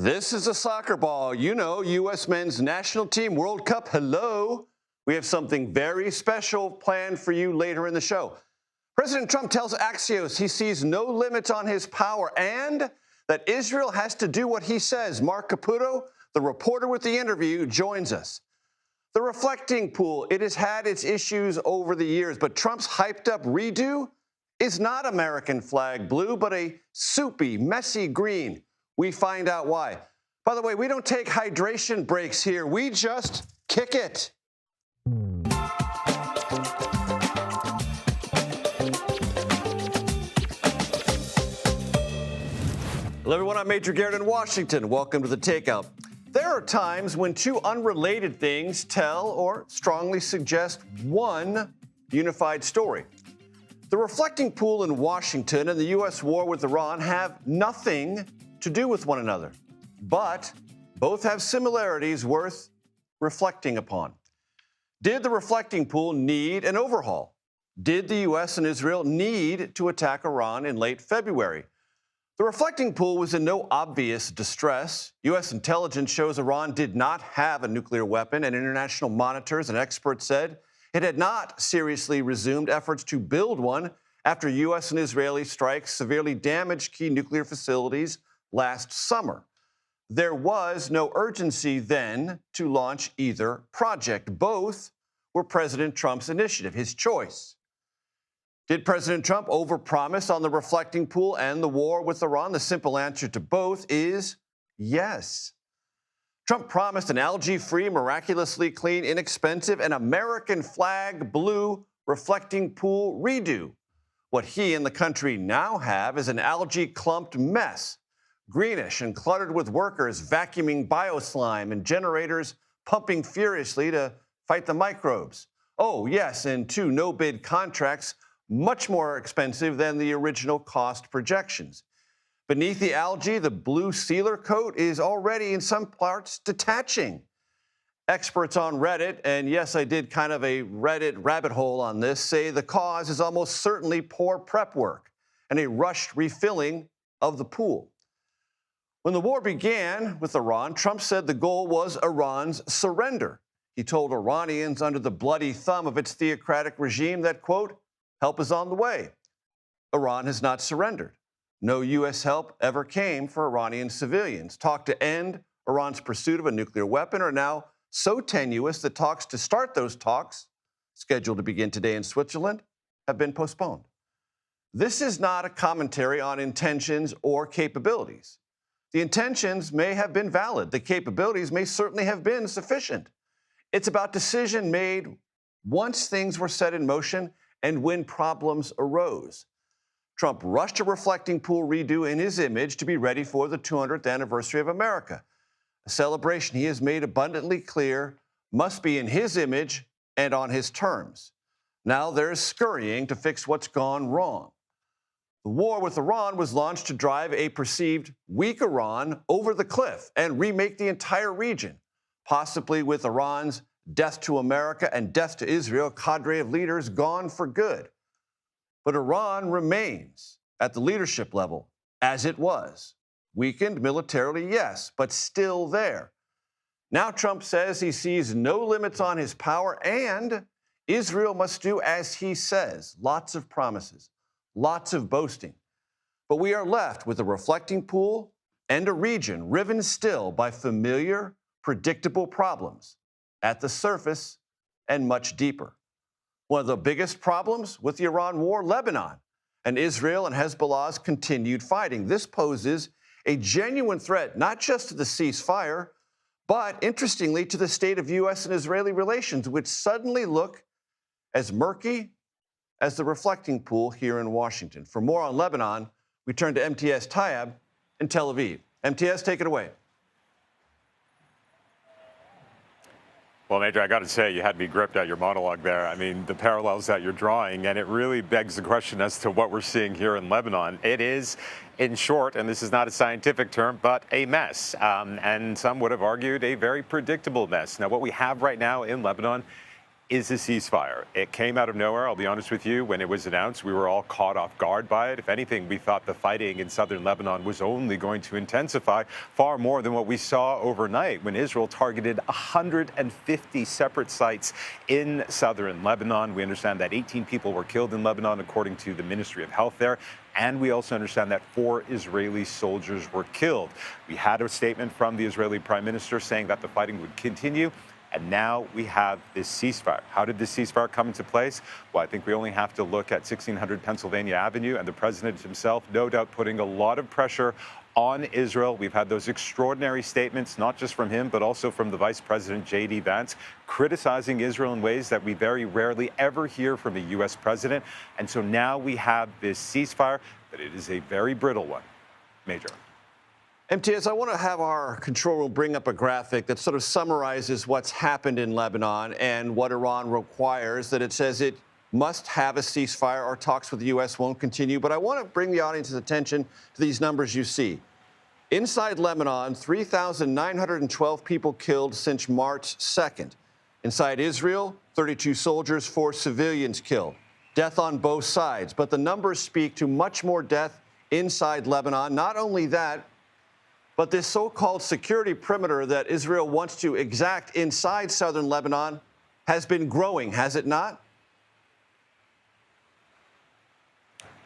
This is a soccer ball. You know, U.S. men's national team World Cup. Hello. We have something very special planned for you later in the show. President Trump tells Axios he sees no limits on his power and that Israel has to do what he says. Mark Caputo, the reporter with the interview, joins us. The reflecting pool, it has had its issues over the years, but Trump's hyped-up redo is not American flag blue, but a soupy, messy green. We find out why. By the way, we don't take hydration breaks here. We just kick it. Hello, everyone. I'm Major Garrett in Washington. Welcome to the Takeout. There are times when two unrelated things tell or strongly suggest one unified story. The reflecting pool in Washington and the U.S. war with Iran have nothing to do with one another, but both have similarities worth reflecting upon. Did the reflecting pool need an overhaul? Did the U.S. and Israel need to attack Iran in late February? The reflecting pool was in no obvious distress. U.S. intelligence shows Iran did not have a nuclear weapon, and international monitors and experts said it had not seriously resumed efforts to build one after U.S. and Israeli strikes severely damaged key nuclear facilities last summer. There was no urgency then to launch either project. Both were President Trump's initiative, his choice. Did President Trump overpromise on the reflecting pool and the war with Iran? The simple answer to both is yes. Trump promised an algae-free, miraculously clean, inexpensive, and American flag blue reflecting pool redo. What he and the country now have is an algae-clumped mess, greenish and cluttered with workers vacuuming bioslime and generators pumping furiously to fight the microbes. Oh, yes, and two no-bid contracts much more expensive than the original cost projections. Beneath the algae, the blue sealer coat is already in some parts detaching. Experts on Reddit, and yes, I did kind of a Reddit rabbit hole on this, say the cause is almost certainly poor prep work and a rushed refilling of the pool. When the war began with Iran, Trump said the goal was Iran's surrender. He told Iranians under the bloody thumb of its theocratic regime that, quote, help is on the way. Iran has not surrendered. No U.S. help ever came for Iranian civilians. Talk to end Iran's pursuit of a nuclear weapon are now so tenuous that talks to start those talks, scheduled to begin today in Switzerland, have been postponed. This is not a commentary on intentions or capabilities. The intentions may have been valid. The capabilities may certainly have been sufficient. It's about decision made once things were set in motion and when problems arose. Trump rushed a reflecting pool redo in his image to be ready for the 200th anniversary of America, a celebration he has made abundantly clear must be in his image and on his terms. Now there's scurrying to fix what's gone wrong. The war with Iran was launched to drive a perceived weak Iran over the cliff and remake the entire region, possibly with Iran's death to America and death to Israel cadre of leaders gone for good. But Iran remains at the leadership level as it was. Weakened militarily, yes, but still there. Now Trump says he sees no limits on his power and Israel must do as he says. Lots of promises, lots of boasting. But we are left with a reflecting pool and a region riven still by familiar, predictable problems at the surface and much deeper. One of the biggest problems with the Iran war, Lebanon, and Israel and Hezbollah's continued fighting. This poses a genuine threat, not just to the ceasefire, but interestingly to the state of U.S. and Israeli relations, which suddenly look as murky as the reflecting pool here in Washington. For more on Lebanon, we turn to MTS Tayeb in Tel Aviv. MTS, take it away. Well, Major, I got to say, you had me gripped at your monologue there. I mean, the parallels that you're drawing, and it really begs the question as to what we're seeing here in Lebanon. It is, in short, and this is not a scientific term, but a mess. And some would have argued a very predictable mess. Now, what we have right now in Lebanon is a ceasefire. It came out of nowhere, I'll be honest with you. When it was announced, we were all caught off guard by it. If anything, we thought the fighting in southern Lebanon was only going to intensify far more than what we saw overnight when Israel targeted 150 separate sites in southern Lebanon. We understand that 18 people were killed in Lebanon, according to the Ministry of Health there. And we also understand that 4 Israeli soldiers were killed. We had a statement from the Israeli Prime Minister saying that the fighting would continue. And now we have this ceasefire. How did this ceasefire come into place? Well, I think we only have to look at 1600 Pennsylvania Avenue and the president himself, no doubt putting a lot of pressure on Israel. We've had those extraordinary statements, not just from him, but also from the Vice President, J.D. Vance, criticizing Israel in ways that we very rarely ever hear from a U.S. president. And so now we have this ceasefire, but it is a very brittle one. Major. MTS, I want to have our control room bring up a graphic that sort of summarizes what's happened in Lebanon and what Iran requires, that it says it must have a ceasefire or talks with the U.S. won't continue. But I want to bring the audience's attention to these numbers you see. Inside Lebanon, 3,912 people killed since March 2nd. Inside Israel, 32 soldiers, 4 civilians killed. Death on both sides. But the numbers speak to much more death inside Lebanon. Not only that, but this so-called security perimeter that Israel wants to exact inside southern Lebanon has been growing, has it not?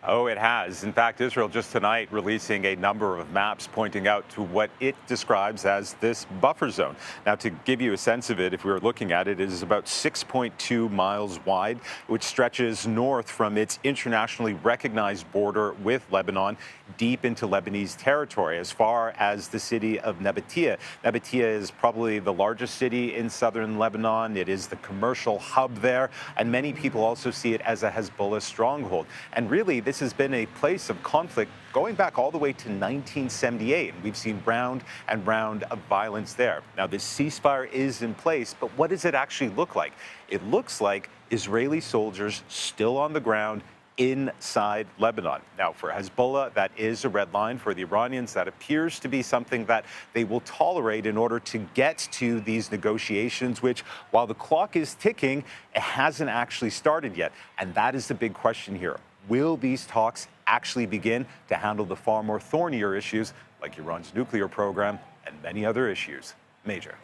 Oh, it has. In fact, Israel just tonight releasing a number of maps pointing out to what it describes as this buffer zone. Now, to give you a sense of it, if we were looking at it, it is about 6.2 miles wide, which stretches north from its internationally recognized border with Lebanon deep into Lebanese territory, as far as the city of Nabatea. Nabatea is probably the largest city in southern Lebanon. It is the commercial hub there, and many people also see it as a Hezbollah stronghold. And really, this has been a place of conflict going back all the way to 1978. We've seen round and round of violence there. Now, this ceasefire is in place, but what does it actually look like? It looks like Israeli soldiers still on the ground inside Lebanon. Now, for Hezbollah, that is a red line. For the Iranians, that appears to be something that they will tolerate in order to get to these negotiations, which, while the clock is ticking, it hasn't actually started yet. And that is the big question here. Will these talks actually begin to handle the far more thornier issues like Iran's nuclear program and many other issues? Major.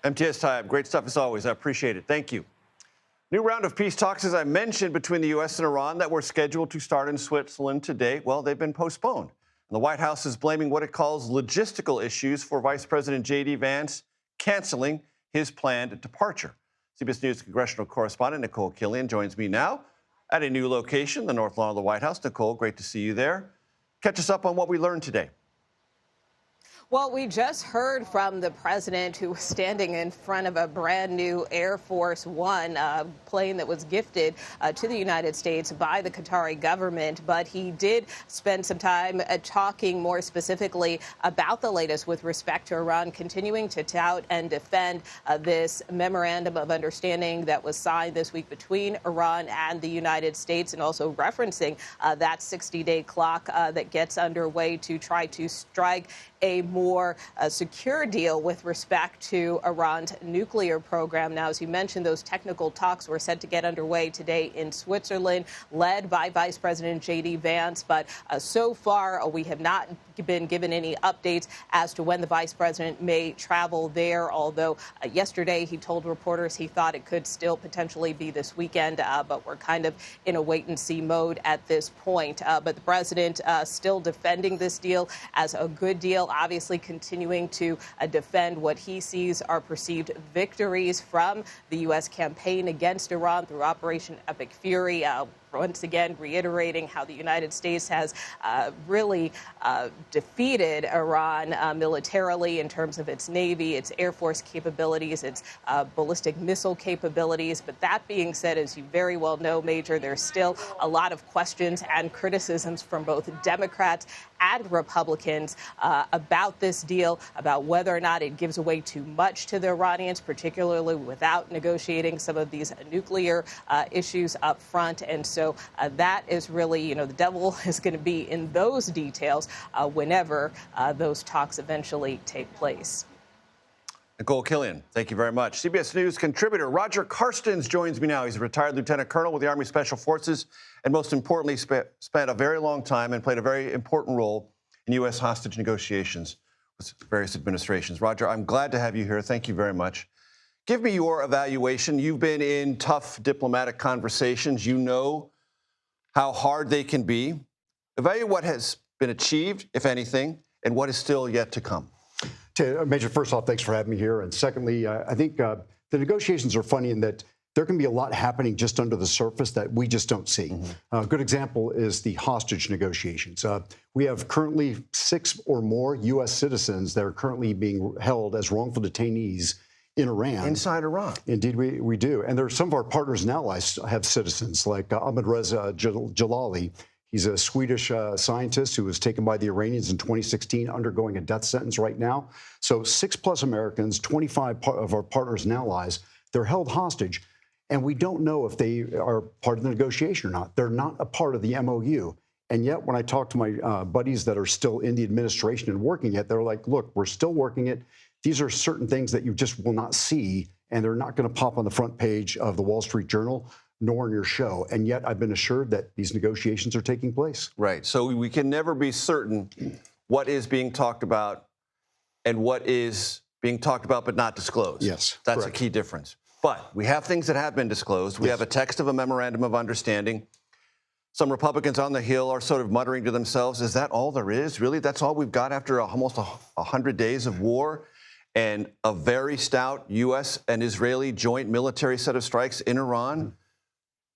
MTS Taib, great stuff as always. I appreciate it. Thank you. New round of peace talks, as I mentioned, between the U.S. and Iran that were scheduled to start in Switzerland today. Well, they've been postponed. And the White House is blaming what it calls logistical issues for Vice President J.D. Vance canceling his planned departure. CBS News congressional correspondent Nicole Killian joins me now at a new location, the North Lawn of the White House. Nicole, great to see you there. Catch us up on what we learned today. Well, we just heard from the president, who was standing in front of a brand new Air Force One plane that was gifted to the United States by the Qatari government. But he did spend some time talking more specifically about the latest with respect to Iran continuing to tout and defend this memorandum of understanding that was signed this week between Iran and the United States, and also referencing that 60-day clock that gets underway to try to strike a more secure deal with respect to Iran's nuclear program. Now, as you mentioned, those technical talks were set to get underway today in Switzerland, led by Vice President J.D. Vance. But so far, we have not been given any updates as to when the vice president may travel there, although yesterday he told reporters he thought it could still potentially be this weekend, but we're kind of in a wait-and-see mode at this point. But the president still defending this deal as a good deal, obviously continuing to defend what he sees are perceived victories from the U.S. campaign against Iran through Operation Epic Fury. Once again, reiterating how the United States has really defeated Iran militarily in terms of its Navy, its Air Force capabilities, its ballistic missile capabilities. But that being said, as you very well know, Major, there's still a lot of questions and criticisms from both Democrats and Republicans about this deal, about whether or not it gives away too much to the Iranians, particularly without negotiating some of these nuclear issues up front. And so that is really, the devil is going to be in those details whenever those talks eventually take place. Nicole Killian, thank you very much. CBS News contributor Roger Carstens joins me now. He's a retired lieutenant colonel with the Army Special Forces and most importantly spent a very long time and played a very important role in U.S. hostage negotiations with various administrations. Roger, I'm glad to have you here. Thank you very much. Give me your evaluation. You've been in tough diplomatic conversations. You know how hard they can be. Evaluate what has been achieved, if anything, and what is still yet to come. Major, first off, thanks for having me here. And secondly, I think the negotiations are funny in that there can be a lot happening just under the surface that we just don't see. A good example is the hostage negotiations. We have currently 6 or more U.S. citizens that are currently being held as wrongful detainees in Iran. Inside Iran. Indeed, we do. And there are some of our partners and allies have citizens like Ahmed Reza Jalali. He's a Swedish scientist who was taken by the Iranians in 2016, undergoing a death sentence right now. So 6+ Americans, 25 of our partners and allies, they're held hostage. And we don't know if they are part of the negotiation or not. They're not a part of the MOU. And yet, when I talk to my buddies that are still in the administration and working it, they're like, look, we're still working it. These are certain things that you just will not see, and they're not going to pop on the front page of the Wall Street Journal, nor in your show. And yet I've been assured that these negotiations are taking place. Right. So we can never be certain what is being talked about and what is being talked about but not disclosed. Yes. That's correct. a key difference. But we have things that have been disclosed. We Yes. have a text of a memorandum of understanding. Some Republicans on the Hill are sort of muttering to themselves, is that all there is? Really? That's all we've got after almost 100 days of war and a very stout U.S. and Israeli joint military set of strikes in Iran?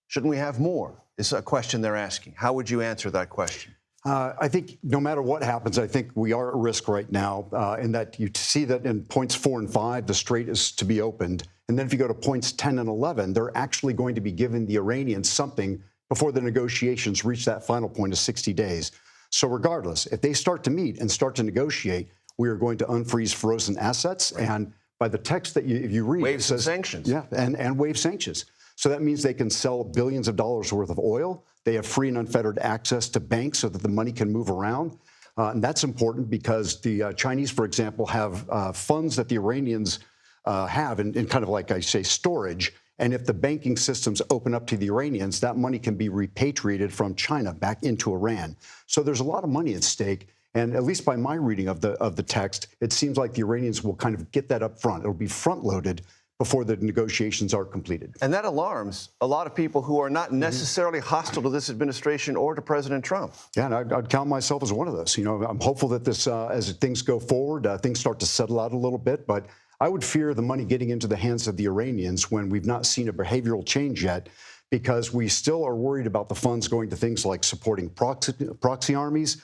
Shouldn't we have more? Is a question they're asking. How would you answer that question? I think no matter what happens, I think we are at risk right now in that you see that in points 4 and 5, the strait is to be opened. And then if you go to points 10 and 11, they're actually going to be giving the Iranians something before the negotiations reach that final point of 60 days. So regardless, if they start to meet and start to negotiate, we are going to unfreeze frozen assets. Right. And by the text that you read, waive it says, sanctions. Yeah, and waive sanctions. So that means they can sell billions of dollars worth of oil. They have free and unfettered access to banks so that the money can move around. And that's important because the Chinese, for example, have funds that the Iranians have in kind of like I say storage. And if the banking systems open up to the Iranians, that money can be repatriated from China back into Iran. So there's a lot of money at stake. And at least by my reading of the text, it seems like the Iranians will kind of get that up front. It'll be front-loaded before the negotiations are completed. And that alarms a lot of people who are not necessarily hostile to this administration or to President Trump. Yeah, and I'd count myself as one of those. You know, I'm hopeful that this, as things go forward, things start to settle out a little bit. But I would fear the money getting into the hands of the Iranians when we've not seen a behavioral change yet, because we still are worried about the funds going to things like supporting proxy armies,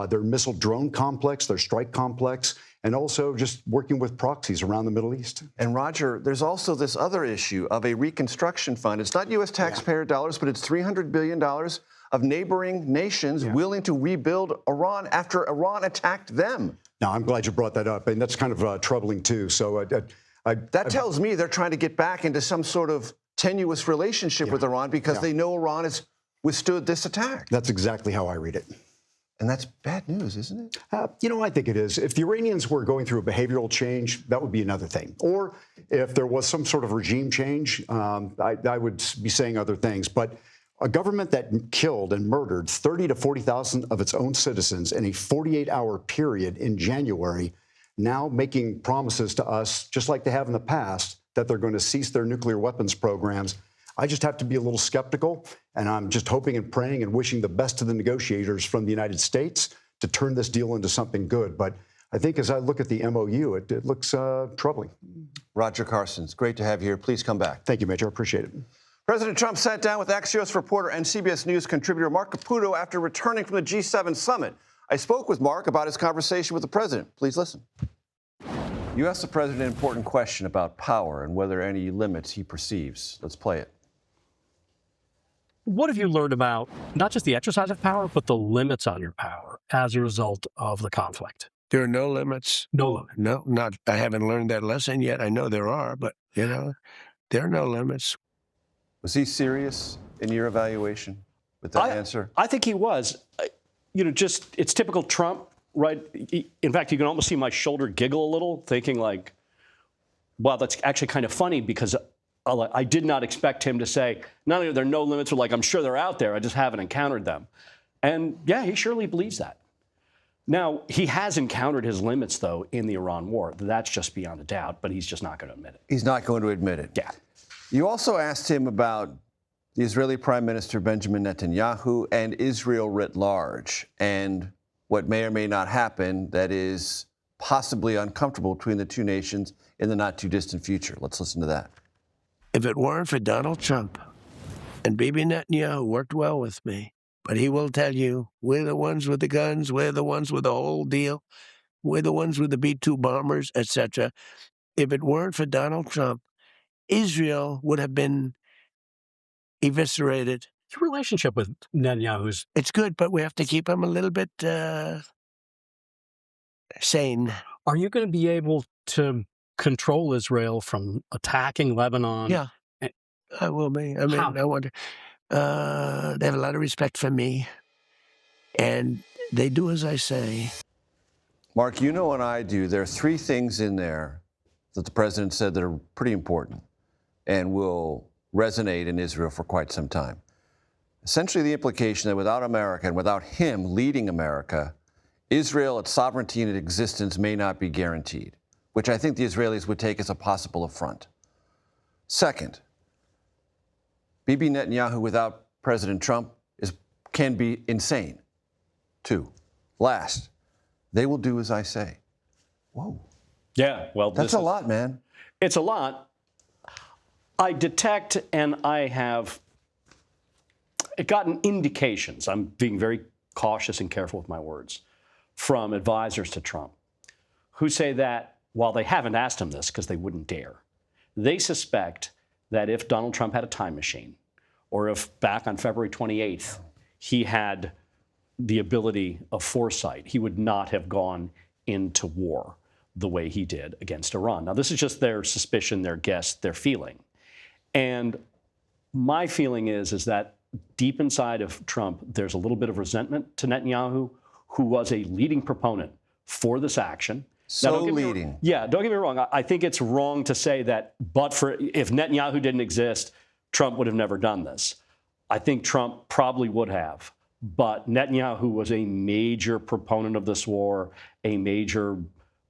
their missile drone complex, their strike complex, and also just working with proxies around the Middle East. And Roger, there's also this other issue of a reconstruction fund. It's not U.S. taxpayer dollars, but it's $300 billion of neighboring nations willing to rebuild Iran after Iran attacked them. Now, I'm glad you brought that up, and that's kind of troubling, too. So that tells me they're trying to get back into some sort of tenuous relationship with Iran because they know Iran has withstood this attack. That's exactly how I read it. And that's bad news, isn't it? You know, I think it is. If the Iranians were going through a behavioral change, that would be another thing. Or if there was some sort of regime change, I would be saying other things. But a government that killed and murdered 30 to 40,000 of its own citizens in a 48-hour period in January, now making promises to us, just like they have in the past, that they're going to cease their nuclear weapons programs. I just have to be a little skeptical, and I'm just hoping and praying and wishing the best to the negotiators from the United States to turn this deal into something good. But I think as I look at the MOU, it looks troubling. Roger Carstens, great to have you here. Please come back. Thank you, Major. I appreciate it. President Trump sat down with Axios reporter and CBS News contributor Mark Caputo after returning from the G7 summit. I spoke with Mark about his conversation with the president. Please listen. You asked the president an important question about power and whether any limits he perceives. Let's play it. What have you learned about not just the exercise of power, but the limits on your power as a result of the conflict? There are no limits. No limit. No, not. I haven't learned that lesson yet. I know there are, but, you know, there are no limits. Was he serious in your evaluation with that answer? I think he was. You know, just it's typical Trump, right? In fact, you can almost see my shoulder giggle a little, thinking like, well, that's actually kind of funny because I did not expect him to say, not only are there no limits, but like, I'm sure they're out there, I just haven't encountered them. And yeah, he surely believes that. Now, he has encountered his limits, though, in the Iran war. That's just beyond a doubt, but he's just not going to admit it. He's not going to admit it. Yeah. You also asked him about the Israeli Prime Minister Benjamin Netanyahu and Israel writ large, and what may or may not happen that is possibly uncomfortable between the two nations in the not-too-distant future. Let's listen to that. If it weren't for Donald Trump and Bibi Netanyahu worked well with me, but he will tell you, we're the ones with the guns, we're the ones with the whole deal, we're the ones with the B-2 bombers, etc. If it weren't for Donald Trump, Israel would have been eviscerated. Your relationship with Netanyahu's... It's good, but we have to keep him a little bit sane. Are you going to be able to control Israel from attacking Lebanon? Yeah, I will be. I mean, How? I wonder. They have a lot of respect for me, and they do as I say. Mark, you know, and I do, there are three things in there that the president said that are pretty important and will resonate in Israel for quite some time. Essentially, the implication that without America and without him leading America, Israel, its sovereignty and its existence may not be guaranteed, which I think the Israelis would take as a possible affront. Second, Bibi Netanyahu without President Trump can be insane. Two, last, they will do as I say. Whoa. Yeah, well, That's a lot, man. It's a lot. I detect and I have gotten indications, I'm being very cautious and careful with my words, from advisors to Trump, who say that while they haven't asked him this because they wouldn't dare, they suspect that if Donald Trump had a time machine, or if back on February 28th, he had the ability of foresight, he would not have gone into war the way he did against Iran. Now, this is just their suspicion, their guess, their feeling. And my feeling is that deep inside of Trump, there's a little bit of resentment to Netanyahu, who was a leading proponent for this action. So leading. Yeah, don't get me wrong. I think it's wrong to say that, but if Netanyahu didn't exist, Trump would have never done this. I think Trump probably would have. But Netanyahu was a major proponent of this war, a major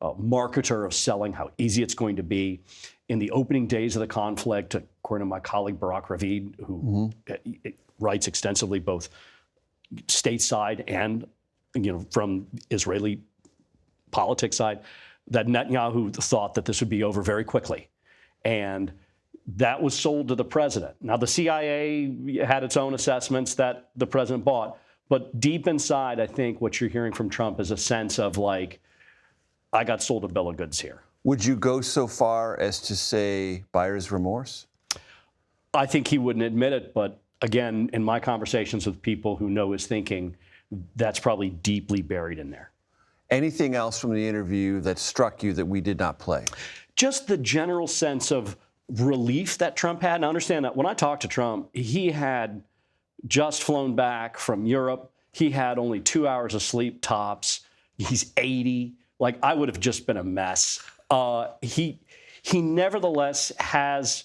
marketer of selling how easy it's going to be. In the opening days of the conflict, according to my colleague Barak Ravid, who writes extensively both stateside and from Israeli politics side, that Netanyahu thought that this would be over very quickly. And that was sold to the president. Now, the CIA had its own assessments that the president bought. But deep inside, I think what you're hearing from Trump is a sense of like, I got sold a bill of goods here. Would you go so far as to say buyer's remorse? I think he wouldn't admit it. But again, in my conversations with people who know his thinking, that's probably deeply buried in there. Anything else from the interview that struck you that we did not play? Just the general sense of relief that Trump had. And I understand that when I talked to Trump, he had just flown back from Europe. He had only 2 hours of sleep tops. He's 80. Like, I would have just been a mess. He nevertheless has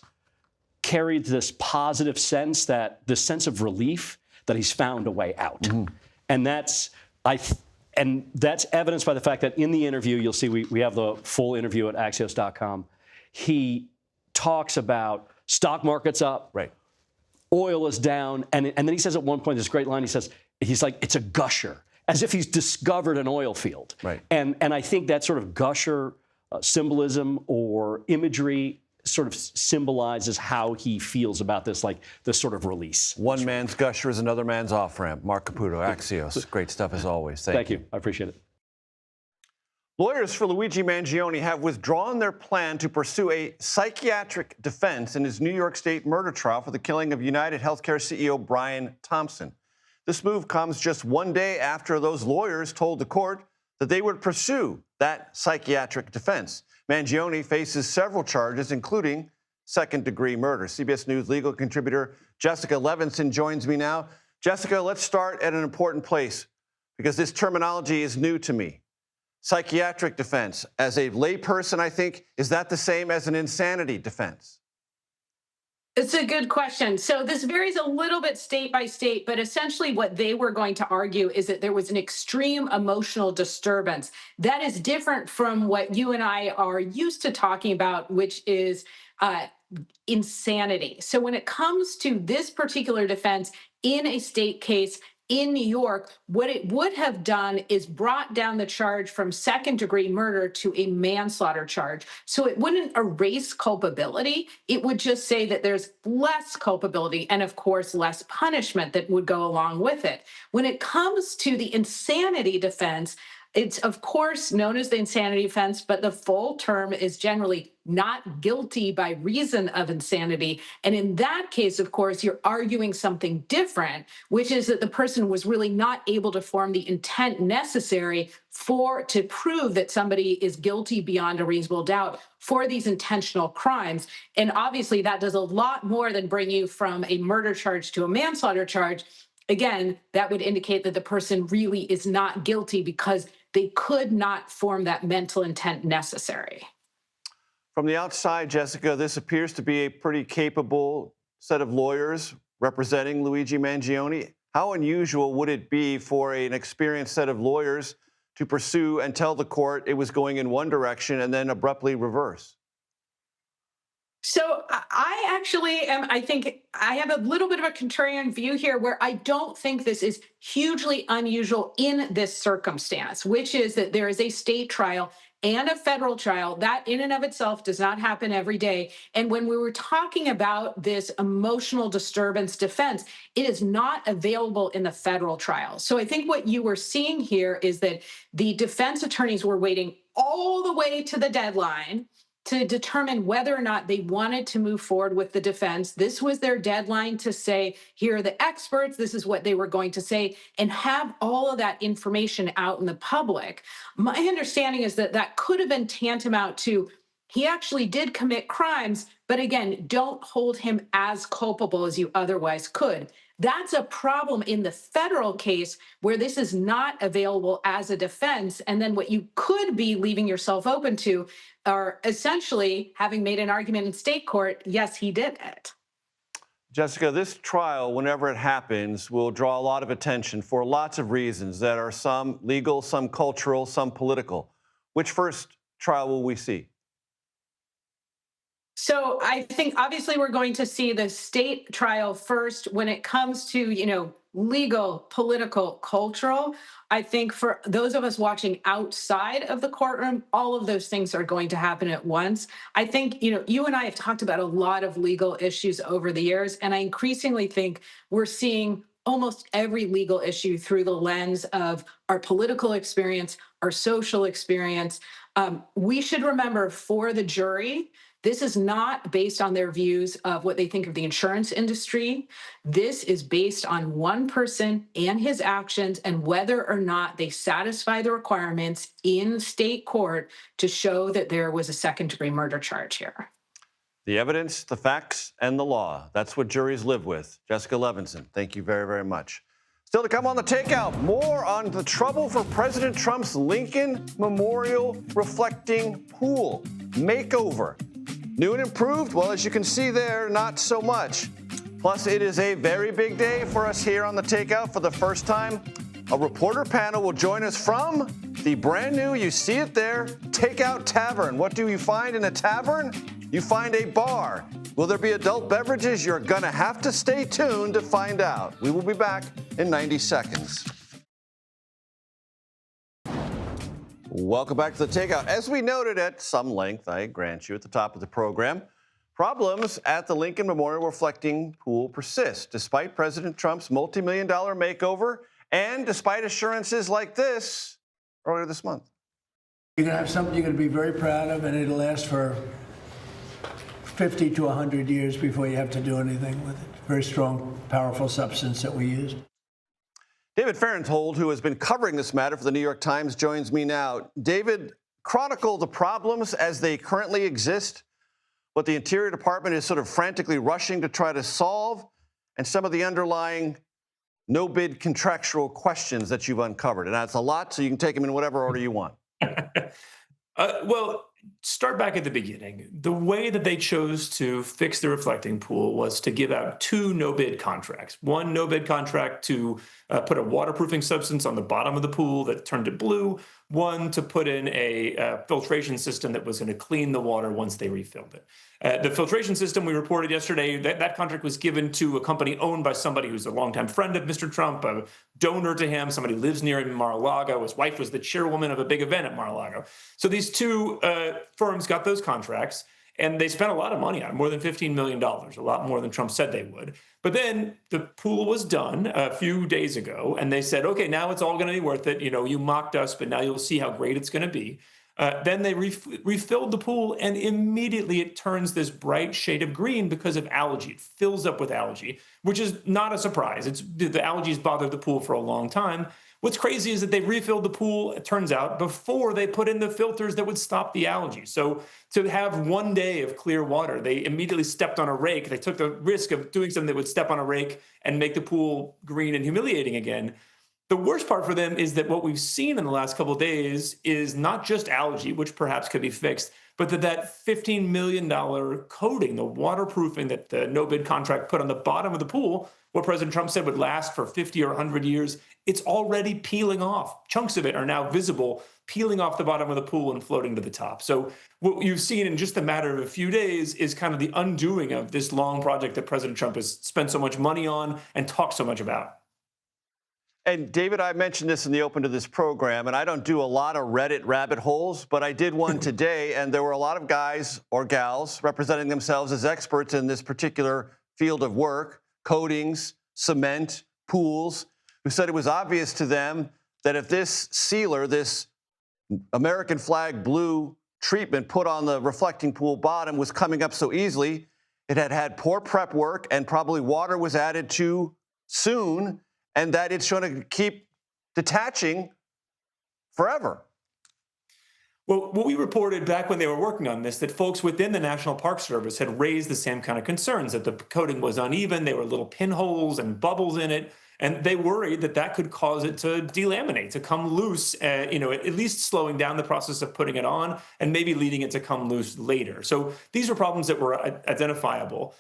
carried this positive sense, this sense of relief that he's found a way out. And that's evidenced by the fact that in the interview, you'll see we have the full interview at Axios.com. He talks about stock market's up, right? Oil is down, and then he says at one point, this great line, he's like, it's a gusher, as if he's discovered an oil field. Right. And I think that sort of gusher symbolism or imagery sort of symbolizes how he feels about this, like this sort of release. One man's gusher is another man's off-ramp. Mark Caputo, Axios. Great stuff as always. Thank you. I appreciate it. Lawyers for Luigi Mangione have withdrawn their plan to pursue a psychiatric defense in his New York State murder trial for the killing of United Healthcare CEO Brian Thompson. This move comes just one day after those lawyers told the court that they would pursue that psychiatric defense. Mangione faces several charges, including second-degree murder. CBS News legal contributor Jessica Levinson joins me now. Jessica, let's start at an important place because this terminology is new to me. psychiatric defense. As a layperson, I think, is that the same as an insanity defense? It's a good question. So this varies a little bit state by state, but essentially what they were going to argue is that there was an extreme emotional disturbance. That is different from what you and I are used to talking about, which is insanity. So when it comes to this particular defense in a state case in New York, what it would have done is brought down the charge from second-degree murder to a manslaughter charge. So it wouldn't erase culpability. It would just say that there's less culpability and, of course, less punishment that would go along with it. When it comes to the insanity defense, it's, of course, known as the insanity defense, but the full term is generally not guilty by reason of insanity. And in that case, of course, you're arguing something different, which is that the person was really not able to form the intent necessary to prove that somebody is guilty beyond a reasonable doubt for these intentional crimes. And obviously, that does a lot more than bring you from a murder charge to a manslaughter charge. Again, that would indicate that the person really is not guilty because they could not form that mental intent necessary. From the outside, Jessica, this appears to be a pretty capable set of lawyers representing Luigi Mangione. How unusual would it be for an experienced set of lawyers to pursue and tell the court it was going in one direction and then abruptly reverse? So I actually I think I have a little bit of a contrarian view here where I don't think this is hugely unusual in this circumstance, which is that there is a state trial and a federal trial. That in and of itself does not happen every day. And when we were talking about this emotional disturbance defense, it is not available in the federal trial. So I think what you were seeing here is that the defense attorneys were waiting all the way to the deadline to determine whether or not they wanted to move forward with the defense. This was their deadline to say, here are the experts, this is what they were going to say, and have all of that information out in the public. My understanding is that that could have been tantamount to, he actually did commit crimes, but again, don't hold him as culpable as you otherwise could. That's a problem in the federal case where this is not available as a defense. And then what you could be leaving yourself open to are essentially having made an argument in state court, yes, he did it. Jessica, this trial, whenever it happens, will draw a lot of attention for lots of reasons that are some legal, some cultural, some political. Which first trial will we see? So I think obviously we're going to see the state trial first. When it comes to, legal, political, cultural, I think for those of us watching outside of the courtroom, all of those things are going to happen at once. I think, you and I have talked about a lot of legal issues over the years, and I increasingly think we're seeing almost every legal issue through the lens of our political experience, our social experience. We should remember for the jury, this is not based on their views of what they think of the insurance industry. This is based on one person and his actions and whether or not they satisfy the requirements in state court to show that there was a second-degree murder charge here. The evidence, the facts, and the law. That's what juries live with. Jessica Levinson, thank you very, very much. Still to come on The Takeout, more on the trouble for President Trump's Lincoln Memorial reflecting pool makeover. New and improved? Well, as you can see there, not so much. Plus, it is a very big day for us here on The Takeout. For the first time, a reporter panel will join us from the brand new, you see it there, Takeout Tavern. What do you find in a tavern? You find a bar. Will there be adult beverages? You're going to have to stay tuned to find out. We will be back in 90 seconds. Welcome back to The Takeout. As we noted at some length, I grant you, at the top of the program, problems at the Lincoln Memorial reflecting pool persist, despite President Trump's multi-million-dollar makeover and despite assurances like this earlier this month. You're going to have something you're going to be very proud of, and it'll last for 50 to 100 years before you have to do anything with it. Very strong, powerful substance that we use. David Farenthold, who has been covering this matter for the New York Times, joins me now. David, chronicle the problems as they currently exist, what the Interior Department is sort of frantically rushing to try to solve, and some of the underlying no-bid contractual questions that you've uncovered. And that's a lot, so you can take them in whatever order you want. Well, start back at the beginning. The way that they chose to fix the reflecting pool was to give out two no-bid contracts. One no-bid contract to put a waterproofing substance on the bottom of the pool that turned it blue. One to put in a filtration system that was going to clean the water once they refilled it. The filtration system, we reported yesterday, that contract was given to a company owned by somebody who's a longtime friend of Mr. Trump, a donor to him, somebody who lives near him in Mar-a-Lago. His wife was the chairwoman of a big event at Mar-a-Lago. So these two firms got those contracts, and they spent a lot of money on it, more than $15 million, a lot more than Trump said they would. But then the pool was done a few days ago, and they said, okay, now it's all going to be worth it. You know, you mocked us, but now you'll see how great it's going to be. Then they refilled the pool, and immediately it turns this bright shade of green because of algae. It fills up with algae, which is not a surprise. The algae's bothered the pool for a long time. What's crazy is that they refilled the pool, it turns out, before they put in the filters that would stop the algae. So to have 1 day of clear water, they immediately stepped on a rake. They took the risk of doing something that would step on a rake and make the pool green and humiliating again. The worst part for them is that what we've seen in the last couple of days is not just algae, which perhaps could be fixed, but that $15 million coating, the waterproofing that the no-bid contract put on the bottom of the pool, what President Trump said would last for 50 or 100 years, it's already peeling off. Chunks of it are now visible, peeling off the bottom of the pool and floating to the top. So what you've seen in just a matter of a few days is kind of the undoing of this long project that President Trump has spent so much money on and talked so much about. And David, I mentioned this in the open to this program, and I don't do a lot of Reddit rabbit holes, but I did one today, and there were a lot of guys or gals representing themselves as experts in this particular field of work, coatings, cement, pools, who said it was obvious to them that if this sealer, this American flag blue treatment put on the reflecting pool bottom was coming up so easily, it had had poor prep work and probably water was added too soon, and that it's going to keep detaching forever. Well, what we reported back when they were working on this, that folks within the National Park Service had raised the same kind of concerns, that the coating was uneven, there were little pinholes and bubbles in it, and they worried that that could cause it to delaminate, to come loose, at least slowing down the process of putting it on and maybe leading it to come loose later. So these were problems that were identifiable.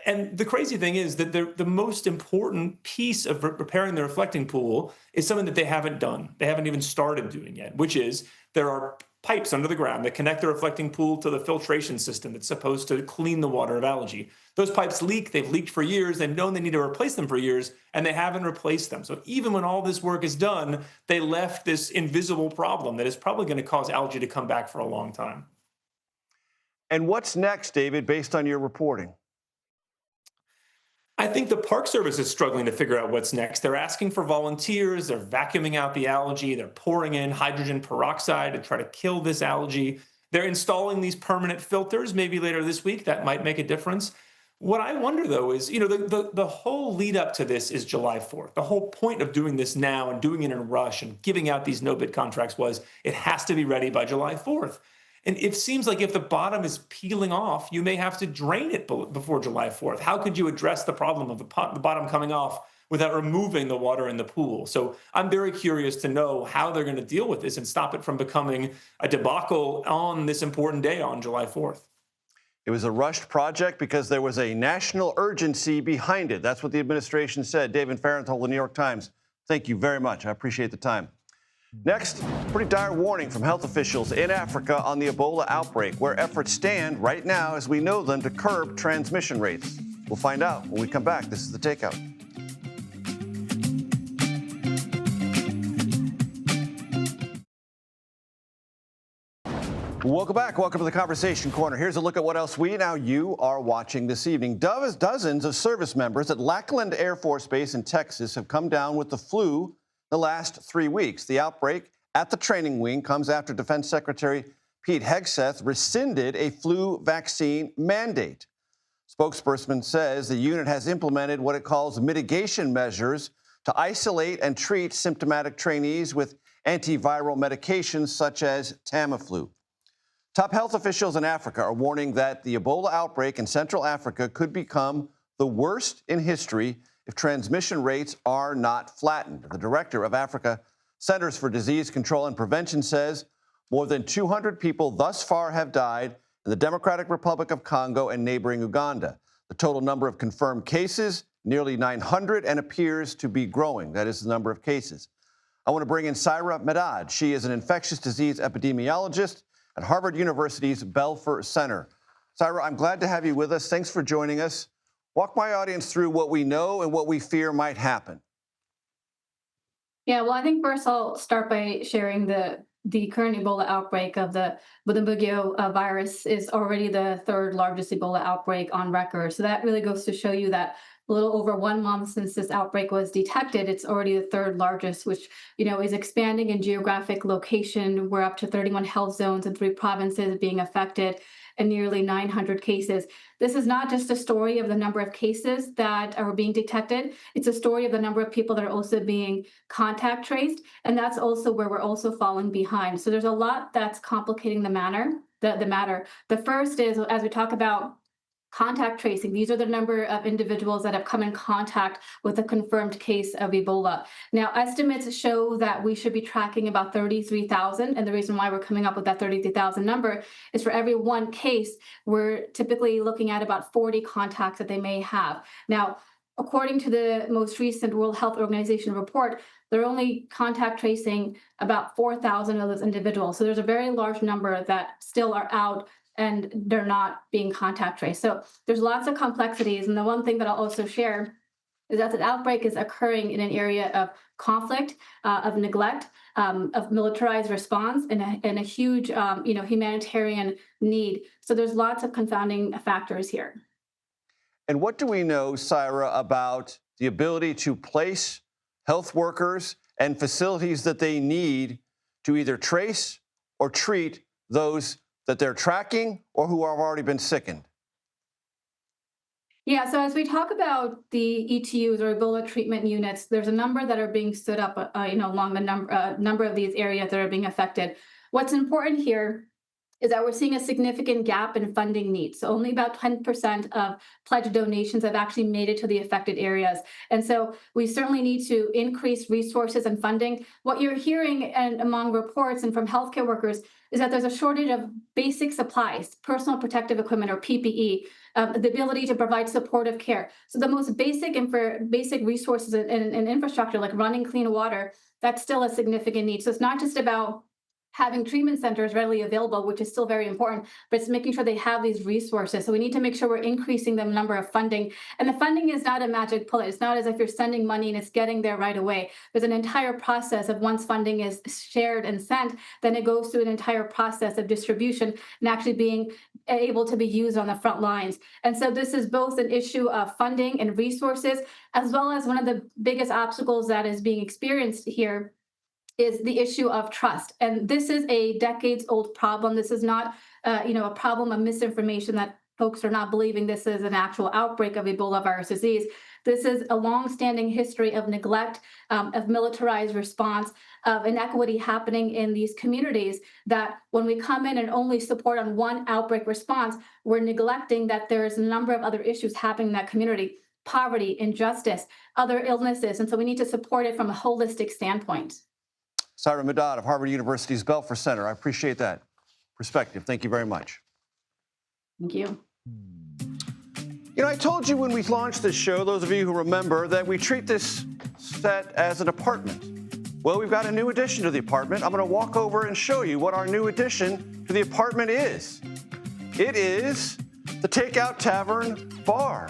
And the crazy thing is that the most important piece of repairing the reflecting pool is something that they haven't done. They haven't even started doing yet, which is there are pipes under the ground that connect the reflecting pool to the filtration system that's supposed to clean the water of algae. Those pipes leak. They've leaked for years. They've known they need to replace them for years, and they haven't replaced them. So even when all this work is done, they left this invisible problem that is probably going to cause algae to come back for a long time. And what's next, David, based on your reporting? I think the Park Service is struggling to figure out what's next. They're asking for volunteers. They're vacuuming out the algae. They're pouring in hydrogen peroxide to try to kill this algae. They're installing these permanent filters maybe later this week. That might make a difference. What I wonder, though, is, the whole lead up to this is July 4th. The whole point of doing this now and doing it in a rush and giving out these no-bid contracts was it has to be ready by July 4th. And it seems like if the bottom is peeling off, you may have to drain it before July 4th. How could you address the problem of the bottom coming off without removing the water in the pool? So I'm very curious to know how they're going to deal with this and stop it from becoming a debacle on this important day on July 4th. It was a rushed project because there was a national urgency behind it. That's what the administration said. David Farron told the New York Times. Thank you very much. I appreciate the time. Next, pretty dire warning from health officials in Africa on the Ebola outbreak, where efforts stand right now as we know them to curb transmission rates. We'll find out when we come back. This is The Takeout. Welcome back. Welcome to the Conversation Corner. Here's a look at what else you are watching this evening. Dozens of service members at Lackland Air Force Base in Texas have come down with the flu the last 3 weeks. The outbreak at the training wing comes after Defense Secretary Pete Hegseth rescinded a flu vaccine mandate. Spokesperson says the unit has implemented what it calls mitigation measures to isolate and treat symptomatic trainees with antiviral medications such as Tamiflu. Top health officials in Africa are warning that the Ebola outbreak in Central Africa could become the worst in history if transmission rates are not flattened. The director of Africa Centers for Disease Control and Prevention says More than 200 people thus far have died in the Democratic Republic of Congo and neighboring Uganda. The total number of confirmed cases, nearly 900, and appears to be growing. That is the number of cases. I want to bring in Saira Medad. She is an infectious disease epidemiologist at Harvard University's Belfer Center. Saira, I'm glad to have you with us. Thanks for joining us. Walk my audience through what we know and what we fear might happen. Yeah, well, I think first I'll start by sharing the current Ebola outbreak of the Bundibugyo virus is already the third largest Ebola outbreak on record. So that really goes to show you that a little over 1 month since this outbreak was detected, it's already the third largest, which, is expanding in geographic location. We're up to 31 health zones and 3 provinces being affected and nearly 900 cases. This is not just a story of the number of cases that are being detected. It's a story of the number of people that are also being contact traced. And that's also where we're also falling behind. So there's a lot that's complicating the matter. The first is, as we talk about contact tracing, these are the number of individuals that have come in contact with a confirmed case of Ebola. Now, estimates show that we should be tracking about 33,000, and the reason why we're coming up with that 33,000 number is for every 1 case, we're typically looking at about 40 contacts that they may have. Now, according to the most recent World Health Organization report, they're only contact tracing about 4,000 of those individuals. So there's a very large number that still are out and they're not being contact traced. So there's lots of complexities. And the one thing that I'll also share is that the outbreak is occurring in an area of conflict, of neglect, of militarized response, and a huge, humanitarian need. So there's lots of confounding factors here. And what do we know, Saira, about the ability to place health workers and facilities that they need to either trace or treat those that they're tracking or who have already been sickened? Yeah, so as we talk about the ETUs or Ebola treatment units, there's a number that are being stood up, along the number of these areas that are being affected. What's important here is that we're seeing a significant gap in funding needs. So only about 10% of pledged donations have actually made it to the affected areas. And so we certainly need to increase resources and funding. What you're hearing and among reports and from healthcare workers is that there's a shortage of basic supplies, personal protective equipment or PPE, the ability to provide supportive care. So the most basic resources and infrastructure like running clean water, that's still a significant need. So it's not just about having treatment centers readily available, which is still very important, but it's making sure they have these resources. So we need to make sure we're increasing the number of funding. And the funding is not a magic bullet. It's not as if you're sending money and it's getting there right away. There's an entire process of once funding is shared and sent, then it goes through an entire process of distribution and actually being able to be used on the front lines. And so this is both an issue of funding and resources, as well as one of the biggest obstacles that is being experienced here is the issue of trust. And this is a decades-old problem. This is not, a problem of misinformation that folks are not believing this is an actual outbreak of Ebola virus disease. This is a long-standing history of neglect, of militarized response, of inequity happening in these communities, that when we come in and only support on one outbreak response, we're neglecting that there's a number of other issues happening in that community: poverty, injustice, other illnesses. And so we need to support it from a holistic standpoint. Saira Medad of Harvard University's Belfer Center. I appreciate that perspective. Thank you very much. Thank you. I told you when we launched this show, those of you who remember, that we treat this set as an apartment. Well, we've got a new addition to the apartment. I'm going to walk over and show you what our new addition to the apartment is. It is the Takeout Tavern Bar,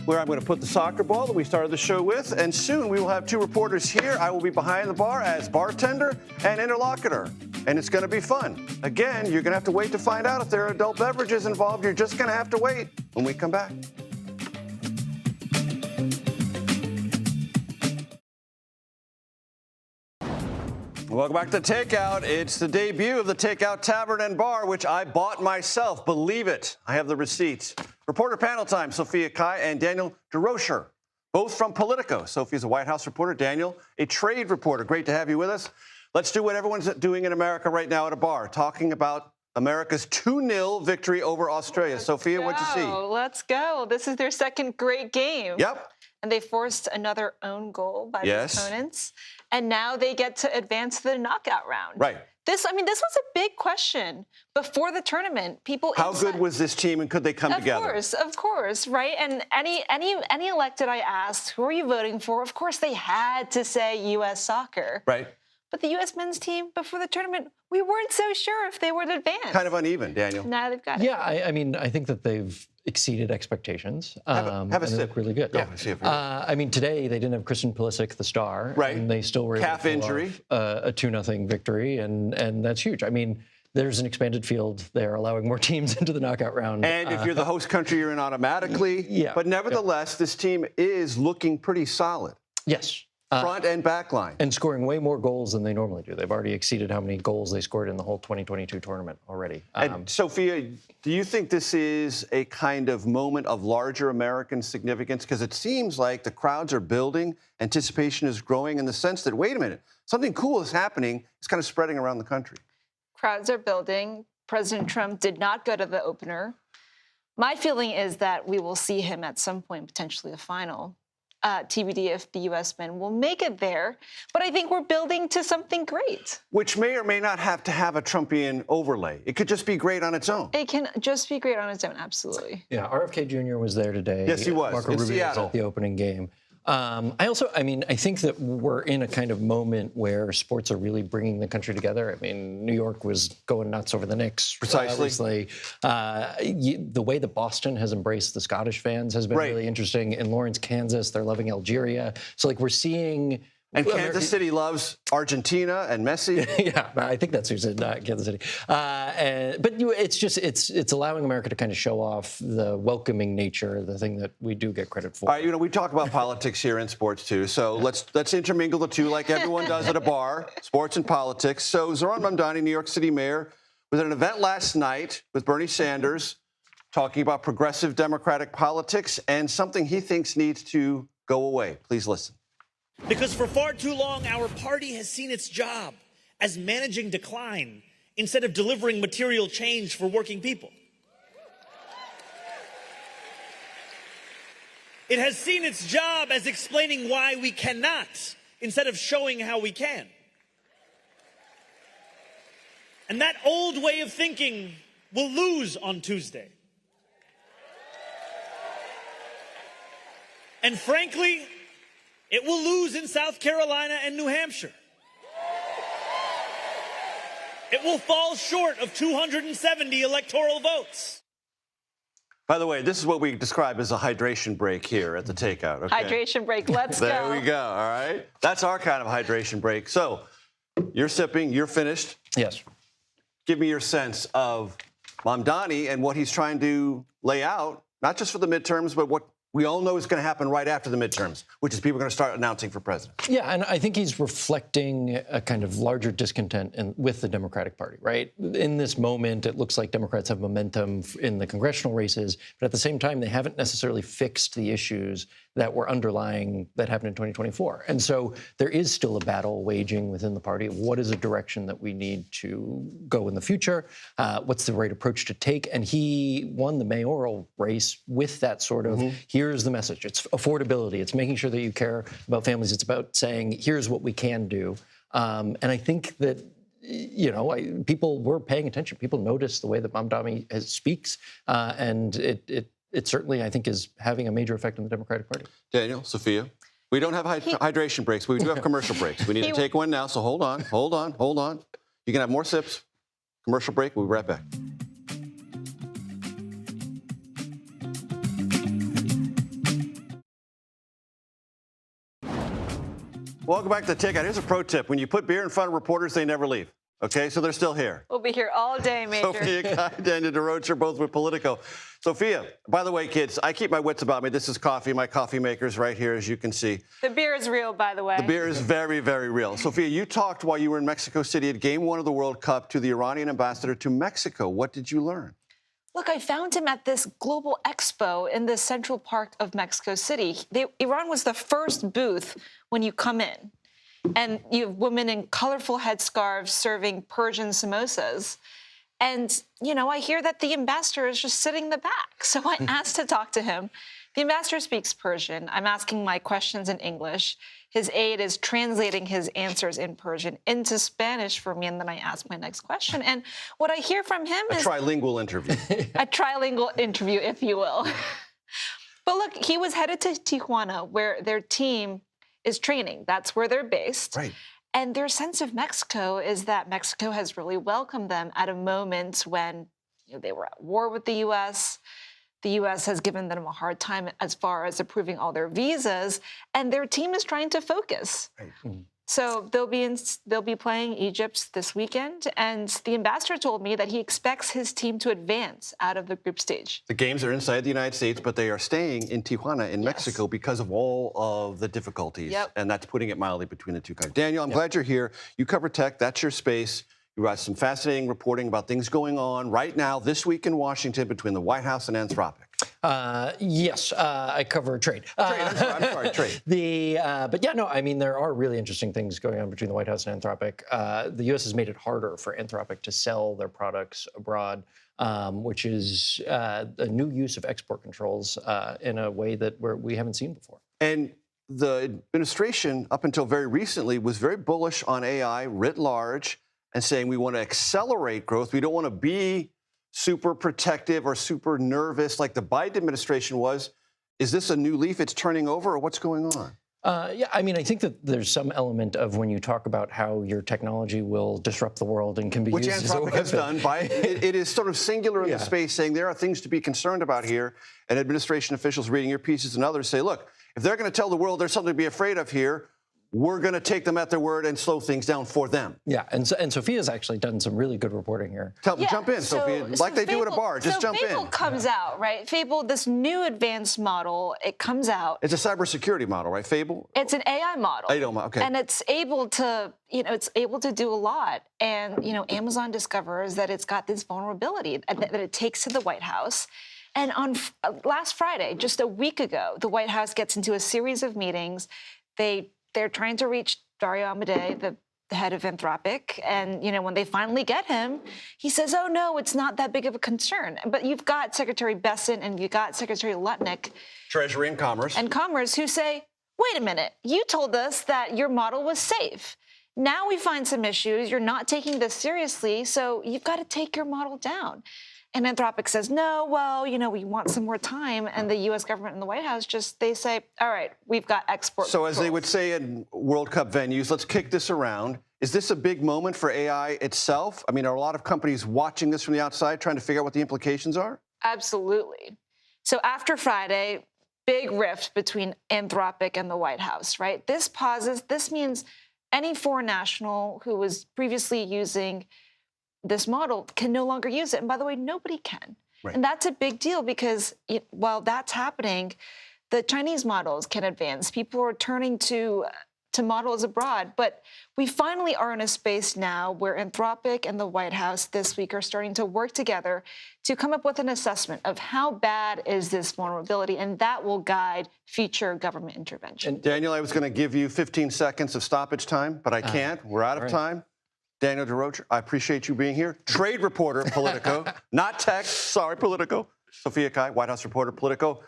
where I'm going to put the soccer ball that we started the show with, and soon we will have 2 reporters here. I will be behind the bar as bartender and interlocutor, and it's going to be fun. Again, you're going to have to wait to find out if there are adult beverages involved. You're just going to have to wait when we come back. Welcome back to Takeout. It's the debut of the Takeout Tavern and Bar, which I bought myself. Believe it. I have the receipts. Reporter panel time, Sophia Kai and Daniel DeRocher, both from Politico. Sophia's a White House reporter, Daniel, a trade reporter. Great to have you with us. Let's do what everyone's doing in America right now at a bar, talking about America's 2-0 victory over Australia. Sophia, what'd you see? Let's go. This is their second great game. Yep. And they forced another own goal by the opponents. And now they get to advance to the knockout round. Right. This was a big question before the tournament. People. How good was this team, and could they come together? Of course, right? And any elected I asked, who are you voting for? Of course, they had to say U.S. soccer. Right. But the U.S. men's team before the tournament, we weren't so sure if they would advance. Kind of uneven, Daniel. Now they've got it. Yeah, I mean, I think that they've exceeded expectations. Have a and sip. they look really good. Go, Yeah. I mean, today they didn't have Christian Pulisic, the star, right? And they still were able calf to injury, a 2-0 victory, and that's huge. I mean, there's an expanded field. They're allowing more teams into the knockout round. And if you're the host country, you're in automatically. Yeah. But nevertheless, this team is looking pretty solid. Yes. Front and back line. And scoring way more goals than they normally do. They've already exceeded how many goals they scored in the whole 2022 tournament already. And Sophia, do you think this is a kind of moment of larger American significance? Because it seems like the crowds are building, anticipation is growing in the sense that, wait a minute, something cool is happening. It's kind of spreading around the country. Crowds are building. President Trump did not go to the opener. My feeling is that we will see him at some point, potentially a final. TBD if the U.S. men will make it there. But I think we're building to something great. Which may or may not have to have a Trumpian overlay. It could just be great on its own. It can just be great on its own, absolutely. Yeah, RFK Jr. was there today. Yes, he was. Marco In Rubio was Seattle. at the opening game. I think that we're in a kind of moment where sports are really bringing the country together. I mean, New York was going nuts over the Knicks. Precisely. The way that Boston has embraced the Scottish fans has been really interesting. In Lawrence, Kansas, they're loving Algeria. So, we're seeing... And Kansas City loves Argentina and Messi. Yeah, I think that's who's in Kansas City. But it's allowing America to kind of show off the welcoming nature, the thing that we do get credit for. All right, we talk about politics here in sports too. So let's intermingle the two like everyone does at a bar, sports and politics. So Zohran Mamdani, New York City mayor, was at an event last night with Bernie Sanders talking about progressive Democratic politics and something he thinks needs to go away. Please listen. Because for far too long, our party has seen its job as managing decline instead of delivering material change for working people. It has seen its job as explaining why we cannot instead of showing how we can. And that old way of thinking will lose on Tuesday. And frankly, it will lose in South Carolina and New Hampshire. It will fall short of 270 electoral votes. By the way, this is what we describe as a hydration break here at the Takeout. Okay? Hydration break. Let's go. There we go. All right. That's our kind of hydration break. So you're sipping. You're finished. Yes. Give me your sense of Mamdani and what he's trying to lay out, not just for the midterms, but what we all know is going to happen right after the midterms, which is people are going to start announcing for president. Yeah, and I think he's reflecting a kind of larger discontent with the Democratic Party, right? In this moment, it looks like Democrats have momentum in the congressional races, but at the same time, they haven't necessarily fixed the issues that were underlying that happened in 2024. And so there is still a battle waging within the party. What is a direction that we need to go in the future? What's the right approach to take? And he won the mayoral race with that sort of, here's the message. It's affordability. It's making sure that you care about families. It's about saying, here's what we can do. And I think that people were paying attention. People notice the way that Mamdani speaks, and it certainly, I think, is having a major effect on the Democratic Party. Daniel, Sophia, we don't have hydration breaks, but we do have commercial breaks. We need to take one now, so hold on. You can have more sips. Commercial break. We'll be right back. Welcome back to Takeout. Here's a pro tip. When you put beer in front of reporters, they never leave. Okay, so they're still here. We'll be here all day, Major. Sophia Guy, Daniel DeRocher, both with Politico. Sophia, by the way, kids, I keep my wits about me. This is coffee. My coffee maker's right here, as you can see. The beer is real, by the way. The beer is very, very real. Sophia, you talked while you were in Mexico City at Game 1 of the World Cup to the Iranian ambassador to Mexico. What did you learn? Look, I found him at this global expo in the central part of Mexico City. Iran was the first booth when you come in. And you have women in colorful headscarves serving Persian samosas. And, I hear that the ambassador is just sitting in the back. So I asked to talk to him. The ambassador speaks Persian. I'm asking my questions in English. His aide is translating his answers in Persian into Spanish for me, and then I ask my next question. And what I hear from him is... A trilingual interview. A trilingual interview, if you will. But look, he was headed to Tijuana, where their team is training. That's where they're based. Right. And their sense of Mexico is that Mexico has really welcomed them at a moment when they were at war with the U.S., the U.S. has given them a hard time as far as approving all their visas, and their team is trying to focus. Right. So they'll be playing Egypt this weekend, and the ambassador told me that he expects his team to advance out of the group stage. The games are inside the United States, but they are staying in Tijuana in Mexico because of all of the difficulties, and that's putting it mildly between the two countries. Daniel, I'm glad you're here. You cover tech. That's your space. You write some fascinating reporting about things going on right now this week in Washington between the White House and Anthropic. Yes, I cover trade. I'm sorry, trade. But yeah, no, I mean, there are really interesting things going on between the White House and Anthropic. The U.S. has made it harder for Anthropic to sell their products abroad, which is a new use of export controls in a way that we haven't seen before. And the administration, up until very recently, was very bullish on AI writ large and saying we want to accelerate growth. We don't want to be super protective or super nervous like the Biden administration was. Is this a new leaf it's turning over, or what's going on? Yeah, I mean, I think that there's some element of when you talk about how your technology will disrupt the world and can be used as a weapon. Which Anthropic has done. It is sort of singular in the space, saying there are things to be concerned about here. And administration officials reading your pieces and others say, look, if they're going to tell the world there's something to be afraid of here, we're going to take them at their word and slow things down for them. Yeah, and Sophia's actually done some really good reporting here. Jump in, Sophia, like they do at a bar. Just jump in. Fable comes out, right? Fable, this new advanced model, it comes out. It's a cybersecurity model, right? Fable. It's an AI model. Okay. And it's able to, it's able to do a lot. And Amazon discovers that it's got this vulnerability that it takes to the White House. And on last Friday, just a week ago, the White House gets into a series of meetings. They're trying to reach Dario Amodei, the head of Anthropic. And, when they finally get him, he says, oh, no, it's not that big of a concern. But you've got Secretary Besant and you've got Secretary Lutnick. Treasury and Commerce. And Commerce, who say, wait a minute, you told us that your model was safe. Now we find some issues. You're not taking this seriously, so you've got to take your model down. And Anthropic says, no, well, we want some more time. And the U.S. government and the White House they say, all right, we've got export So controls. As they would say in World Cup venues, let's kick this around. Is this a big moment for AI itself? I mean, are a lot of companies watching this from the outside, trying to figure out what the implications are? Absolutely. So after Friday, big rift between Anthropic and the White House, right? This means any foreign national who was previously using this model can no longer use it. And by the way, nobody can. Right. And that's a big deal because while that's happening, the Chinese models can advance. People are turning to models abroad. But we finally are in a space now where Anthropic and the White House this week are starting to work together to come up with an assessment of how bad is this vulnerability, and that will guide future government intervention. And Daniel, I was going to give you 15 seconds of stoppage time, but I can't. We're out of time. Daniel DeRocher, I appreciate you being here. Trade reporter, Politico. Not tech, sorry, Politico. Sophia Kai, White House reporter, Politico.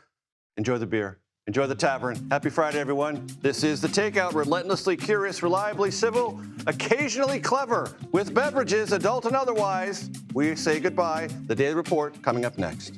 Enjoy the beer. Enjoy the tavern. Happy Friday, everyone. This is The Takeout, relentlessly curious, reliably civil, occasionally clever, with beverages, adult and otherwise. We say goodbye. The Daily Report coming up next.